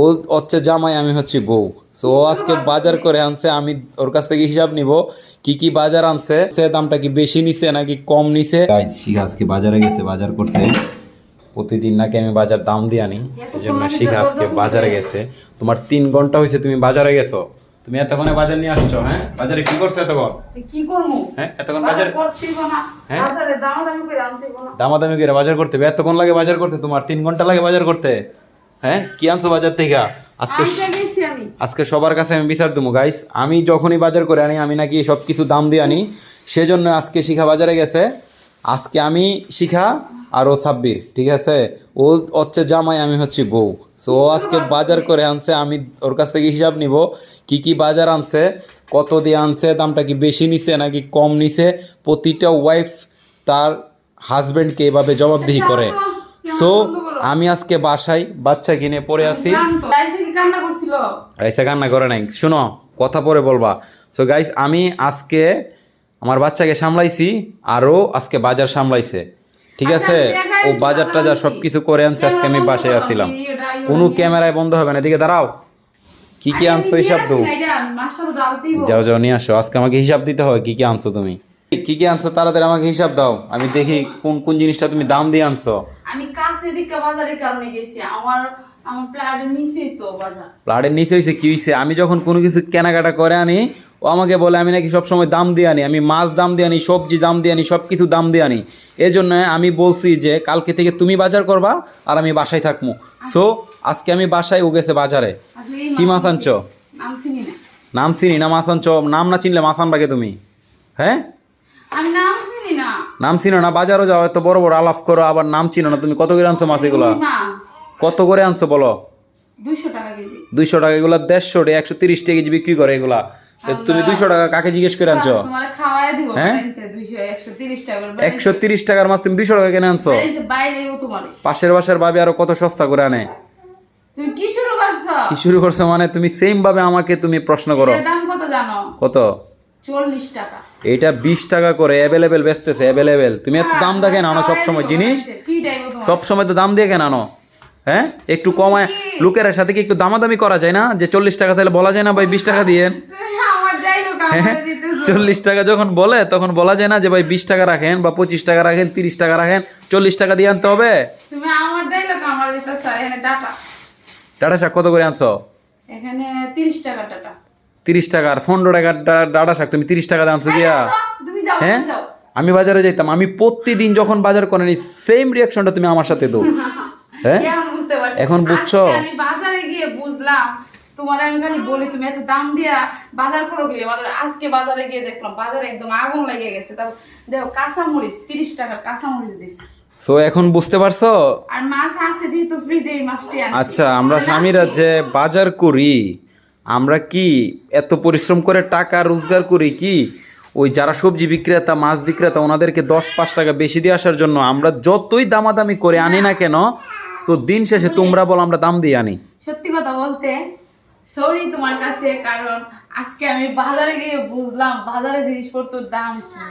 ও হচ্ছে জামাই, আমি হচ্ছি বউ। সো ও আজকে বাজার করে আনছে, আমি ওর কাছ থেকে হিসাব নিব কি কি বাজার আনছে, সে দামটা কি বেশি নিছে নাকি কম নিছে। শিখা আজকে বাজারে গেছে বাজার করতে, প্রতিদিন নাকি আমি বাজার দাম দিয়ে আনি, এই জন্য শিখা আজকে বাজারে গেছে। তোমার 3 ঘন্টা হয়েছে তুমি বাজারে গেছো, তুমি এতক্ষণে বাজার নিয়ে আসছো। হ্যাঁ, বাজারে কি করছো এতক্ষণ? কি করবো? হ্যাঁ, এতক্ষণ বাজার করতেইব না। হ্যাঁ? বাজারে দামাদামি করে আনতেইব না। দামাদামি করে বাজার করতে হবে? এতক্ষণ লাগে বাজার করতে? তোমার 3 ঘন্টা লাগে বাজার করতে। হ্যাঁ, কি আনছো বাজার থেকে আজকে? আইসা গেছি আমি। আজকে সবার কাছে আমি বিচার দেবো গাইস, আমি যখনই বাজার করে আনি আমি নাকি সব কিছু দাম দিয়ে আনি, সেজন্য আজকে শিখা বাজারে গেছে। আজকে আমি শিখা আর ও সাব্বির, ঠিক আছে? ও হচ্ছে জামাই, আমি হচ্ছি বউ। সো ও আজকে বাজার করে আনছে, আমি ওর কাছ থেকে হিসাব নিব কি কি বাজার আনছে, কত দিয়ে আনছে, দামটা কি বেশি নিছে নাকি কম নিছে। প্রতিটা ওয়াইফ তার হাজবেন্ডকে এভাবে জবাবদিহি করে। সো আমি আজকে বাসায় বাচ্চা কিনে পড়ে আছি। রাইসে কি কান্না করছিল? রাইসা কান্না করে নাই, শোনো কথা পরে বলবা। সো গাইস, আমি আজকে আমার বাচ্চাকে সামলাইছি, আরও আজকে বাজার সামলাইছে, ঠিক আছে? ও বাজার টাজার সব কিছু করে আনছে, আজকে আমি বাসায় আসছিলাম। কোনো ক্যামেরায় বন্ধ হবে না, এদিকে দাঁড়াও। কি কি আনছো হিসাব দাও। যাও যাও নিয়ে আসো, আজকে আমাকে হিসাব দিতে হবে কি কি আনছো তুমি। কি কি আনছো তাড়াতাড়ি আমাকে হিসাব দাও, আমি দেখি কোন কোন জিনিসটা তুমি দাম দিয়ে আনছো। আমি কাছে দিকে বাজারের কারণে গেছি, আমার প্লাটের নিচেই তো বাজার। প্লাটের নিচে হয়েছে কি হয়েছে? আমি যখন কোনো কিছু কেনাকাটা করে আনি, ও আমাকে বলে আমি নাকি সবসময় দাম দিয়ে আনি, আমি মাছ দাম দিয়ে আনি, সবজি দাম দিয়ে আনি, সব কিছু দাম দিয়ে আনি। এই জন্য আমি বলছি যে কালকে থেকে তুমি বাজার করবা আর আমি বাসায় থাকবো। সো আজকে আমি বাসায়, ও গেছে বাজারে। কি মাছ আনছো? নাম চিনি না। নাম চিনি না মাছ আনছো? নাম না চিনলে মাছ আনবাকে তুমি? হ্যাঁ, আমি নাম চিনি না। নাম চিনো না? বাজারও যাও, এত বড় বড় আলাপ করো, আবার নাম চিনো না? তুমি কত করে আনছো মাছ এগুলা? কত করে আনছো বলো? 200 টাকা কেজি। 200 টাকা? এগুলা 150 টাকা 130 টাকা কেজি বিক্রি করে এগুলা। তুমি 200 টাকা কাকে জিজ্ঞেস করে আনছো? তোমারে খাওয়ায় দিব। হ্যাঁ, 200 130 টাকা। 130 টাকার মাছ তুমি 200 টাকা কেনে আনছো? বাইরেও তোমারে পাশের বাসার ভাবি আরো কত সস্তা করে আনে। তুমি কি শুরু করছো? কি শুরু করছো মানে? তুমি সেম ভাবে আমাকে তুমি প্রশ্ন করো। এর দাম কত জানো? কত? 40 টাকা। এইটা 20 টাকা করে অ্যাভেলেবেল বেচতেছে, অ্যাভেলেবেল। তুমি এত দাম দিয়ে কেন আনো সব সময় জিনিস? সব সময় তো দাম দিয়ে কেন আনো? হ্যাঁ, একটু কমায় লোকের সাথে কি একটু দামাদামি করা যায় না? যে 40 টাকা তাহলে বলা যায় না ভাই 20 টাকা দিয়ে? 40 টাকা যখন বলে তখন বলা যায় না যে ভাই 20 টাকা রাখেন বা 25 টাকা রাখেন, 30 টাকা রাখেন, 40 টাকা দিয়ে আনতে হবে? তুমি আমার ডাইলগ আমার দিতেছ। এখানে টাকা। ডাটা শাক কত করে আনছো? এখানে 30 টাকা টাকা। 30 টাকা আর 15 টাকা ডাটা শাক তুমি 30 টাকা দিয়ে আনছো গিয়া? তুমি যাও, হ্যাঁ, যাও। আমি বাজারে যাইতাম, আমি প্রতিদিন যখন বাজার করে নি সেম রিয়াকশনটা তুমি আমার সাথে দাও। হ্যাঁ, বুঝতে পারছি। এখন বুঝছো? আমি বাজারে গিয়ে বুঝলাম, তোমার আমি খালি বলি তুমি এত দাম দিয়া বাজার করো গেলে বাজারে। আজকে বাজারে গিয়ে দেখলাম বাজারে একদম আগুন লেগে গেছে। তারপর দেখো কাঁচামরিচ 30 টাকার কাঁচামরিচ দিছে। সো এখন বুঝতে পারছো? আর মাছ আছে যেহেতু ফ্রিজে, এই মাছটি আনছি। আচ্ছা, আমরা স্বামীরা যে বাজার করি, আমরা কি এত পরিশ্রম করে টাকা রোজগার করি কি ওই যারা সবজি বিক্রেতা, মাছ বিক্রেতা, ওনাদেরকে 10-5 টাকা বেশি দিয়ে আসার জন্য? আমরা যতই দামাদামি করে আনি না কেন, তো দিন শেষে তোমরা বলো আমরা দাম দিয়ে আনি। সত্যি কথা বলতে সরি তোমার কাছে, কারণ আজকে আমি বাজারে গিয়ে বুঝলাম বাজারে জিনিসপত্রের দাম কি।